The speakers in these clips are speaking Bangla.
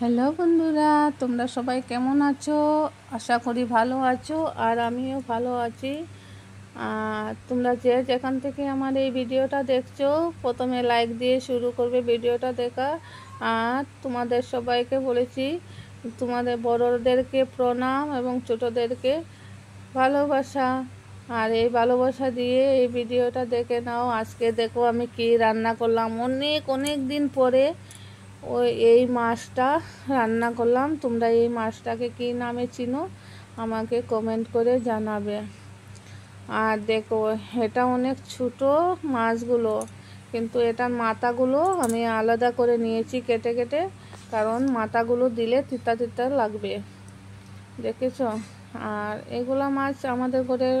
হ্যালো বন্ধুরা, তোমরা সবাই কেমন আছো? আশা করি ভালো আছো, আর আমিও ভালো আছি। তোমরা যে যেখান থেকে আমার এই ভিডিওটা দেখছো, প্রথমে লাইক দিয়ে শুরু করবে ভিডিওটা দেখা। আর তোমাদের সবাইকে বলেছি, তোমাদের বড়দেরকে প্রণাম এবং ছোটোদেরকে ভালোবাসা। আর এই ভালোবাসা দিয়ে এই ভিডিওটা দেখে নাও। আজকে দেখো আমি কি রান্না করলাম। অনেক অনেক দিন পরে এই মাছটা রান্না করলাম। তোমরা এই মাছটাকে কী নামে চিনো আমাকে কমেন্ট করে জানাবে। আর দেখো, এটা অনেক ছোটো মাছগুলো, কিন্তু এটার মাথাগুলো আমি আলাদা করে নিয়েছি কেটে কেটে, কারণ মাথাগুলো দিলে তিতা তিতা লাগবে, দেখেছ? আর এগুলা মাছ আমাদের ঘরে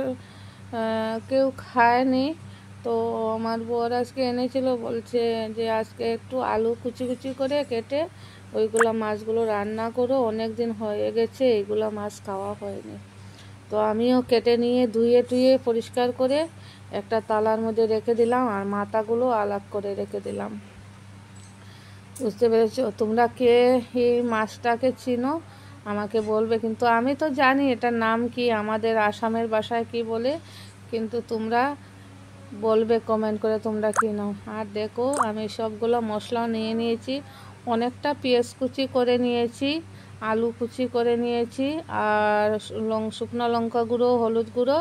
কেউ খায়নি, তো আমার বর আজকে এনেছিল, বলছে যে আজকে একটু আলু কুচি কুচি করে কেটে ওইগুলো মাছগুলো রান্না করো, অনেক দিন হয়ে গেছে এইগুলো মাছ খাওয়া হয়নি। তো আমিও কেটে নিয়ে ধুয়ে টুয়ে পরিষ্কার করে একটা তালার মধ্যে রেখে দিলাম, আর মাথাগুলো আলাদা করে রেখে দিলাম। বুঝতে পেরেছো? তোমরা কে এই মাছটাকে চিনো আমাকে বলবে, কিন্তু আমি তো জানি এটার নাম কি, আমাদের আসামের ভাষায় কি বলে, কিন্তু তোমরা বলবে কমেন্ট করে তোমরা কি নাও। আর দেখো, আমি সবগুলো মশলা নিয়ে নিয়েছি। অনেকটা পেঁয়াজ কুচি করে নিয়েছি, আলু কুচি করে নিয়েছি, আর শুকনো লঙ্কা গুঁড়ো, হলুদ গুঁড়ো,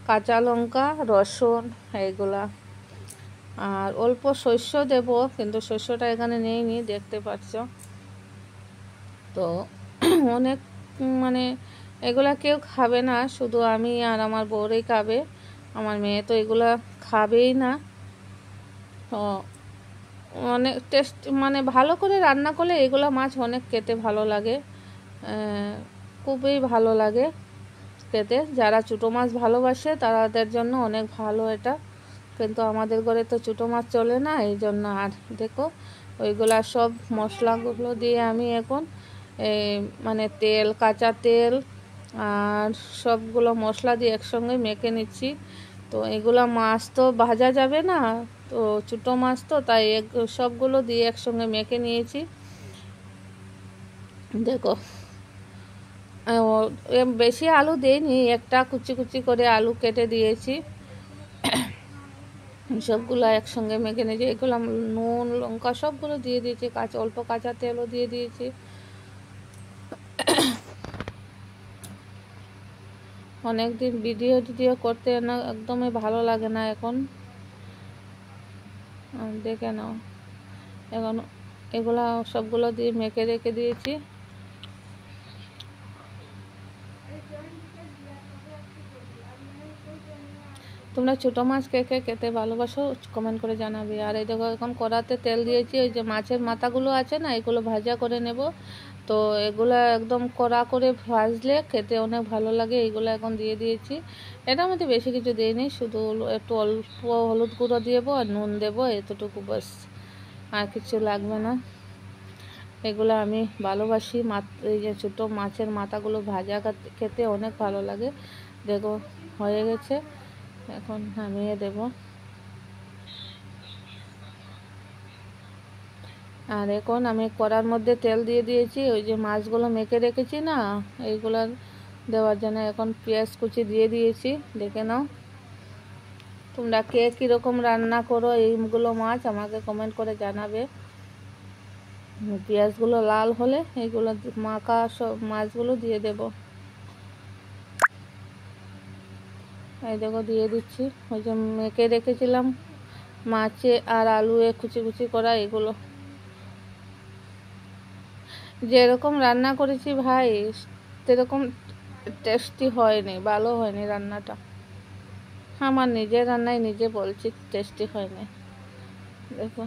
কাঁচা লঙ্কা, রসুন, এইগুলা। আর অল্প শস্য দেব, কিন্তু শস্যটা এখানে নেই, দেখতে পাচ্ছ। তো অনেক মানে এগুলা কেউ খাবে না, শুধু আমি আর আমার বউরাই খাবে। আমার মেয়ে তো এগুলা খাবেই না। তো অনেক টেস্ট, মানে ভালো করে রান্না করলে এগুলা মাছ অনেক খেতে ভালো লাগে, খুবই ভালো লাগে খেতে। যারা ছোটো মাছ ভালোবাসে তাদের জন্য অনেক ভালো এটা, কিন্তু আমাদের ঘরে তো ছোটো মাছ চলে না, এই জন্য। আর দেখো, ওইগুলা সব মশলাগুলো দিয়ে আমি এখন মানে তেল, কাঁচা তেল আর সবগুলো মশলা দিয়ে একসঙ্গে মেখে নিচ্ছি। তো এগুলা মাছ তো ভাজা যাবে না, তো ছোটো মাছ তো, তাই সবগুলো দিয়ে একসঙ্গে মেখে নিয়েছি। দেখো, বেশি আলু দিইনি, একটা কুচি কুচি করে আলু কেটে দিয়েছি। সবগুলো একসঙ্গে মেখে নিয়েছি। এগুলো নুন, লঙ্কা সবগুলো দিয়ে দিয়েছি, অল্প কাঁচা তেলও দিয়ে দিয়েছি। অনেক দিন ভিডিও করতে না একদমই ভালো লাগে না এখন, দেখে নাও। এখন এগুলা সবগুলো দিয়ে মেখে রেখে দিয়েছি। তোমরা ছোটো মাছ কে কে খেতে ভালোবাসো কমেন্ট করে জানাবে। আর এই দেখো, এখন কড়াতে তেল দিয়েছি, ওই যে মাছের মাথাগুলো আছে না, এগুলো ভাজা করে নেব। তো এগুলো একদম কড়া করে ভাজলে খেতে অনেক ভালো লাগে। এইগুলো এখন দিয়ে দিয়েছি। এটার মধ্যে বেশি কিছু দিইনি, শুধু একটু অল্প হলুদ গুঁড়ো দেবো আর নুন দেবো, এতটুকু বাস, আর কিছু লাগবে না। এগুলো আমি ভালোবাসি। এই যে ছোটো মাছের মাথাগুলো ভাজা খেতে অনেক ভালো লাগে। দেখো, হয়ে গেছে, এখন নামিয়ে দেব। আর এখন আমি কড়ার মধ্যে তেল দিয়ে দিয়েছি, ওই যে মাছগুলো মেখে রেখেছি না, এইগুলো দেওয়ার জন্য এখন পেঁয়াজ কুচি দিয়ে দিয়েছি। দেখে নাও, তোমরা কে কীরকম রান্না করো এইগুলো মাছ আমাকে কমেন্ট করে জানাবে। পেঁয়াজগুলো লাল হলে এইগুলো মাখা সব মাছগুলো দিয়ে দেব। এই দেখো, দিয়ে দিচ্ছি ওই যে মেখে রেখেছিলাম মাছে আর আলু কুচি কুচি করা, এগুলো যেরকম রান্না করেছি ভাই, সেরকম টেস্টি হয়নি, ভালো হয়নি রান্নাটা। আমার নিজের রান্নায় নিজে বলছি টেস্টি হয়নি। দেখো,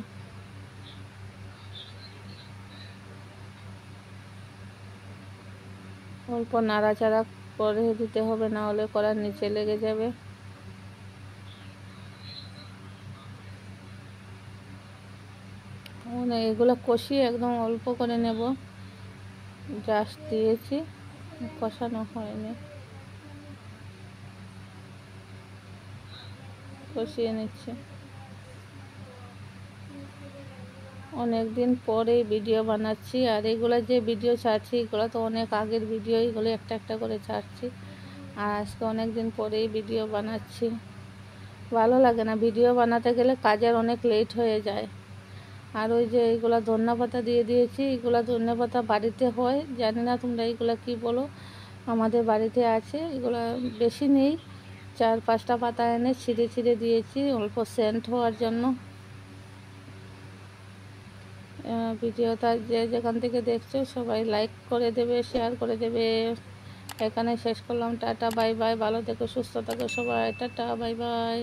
অল্প নাড়াচাড়া করে দিতে হবে, না হলে কড়ার নিচে লেগে যাবে। এগুলো কষিয়ে একদম অল্প করে নেব, জাস্ট দিয়েছি, কষানো হয়নি, কষিয়ে নিচ্ছি। অনেক দিন পরে ভিডিও বানাচ্ছি। আর এগুলো যে ভিডিও ছাড়ছি এগুলো তো অনেক আগের ভিডিও, এগুলো একটা একটা করে ছাড়ছি। আর আজকে অনেক দিন পরেই ভিডিও বানাচ্ছি। ভালো লাগে না ভিডিও বানাতে গেলে, কাজের অনেক লেট হয়ে যায়। আর ওই যে এইগুলো ধনেপাতা দিয়ে দিয়েছি, এগুলো ধনেপাতা বাড়িতে হয়, জানি না তোমরা এইগুলো কি বলো, আমাদের বাড়িতে আছে। এগুলো বেশি নেই, 4-5টা পাতা এনে ছিঁড়ে ছিঁড়ে দিয়েছি অল্প সেন্ট হওয়ার জন্য। ভিডিওটা যে যেখান থেকে দেখছো সবাই লাইক করে দেবে, শেয়ার করে দেবে। এখানে শেষ করলাম। টাটা বাই বাই, ভালো থেকো, সুস্থ থাকো সবাই। Tata bye bye.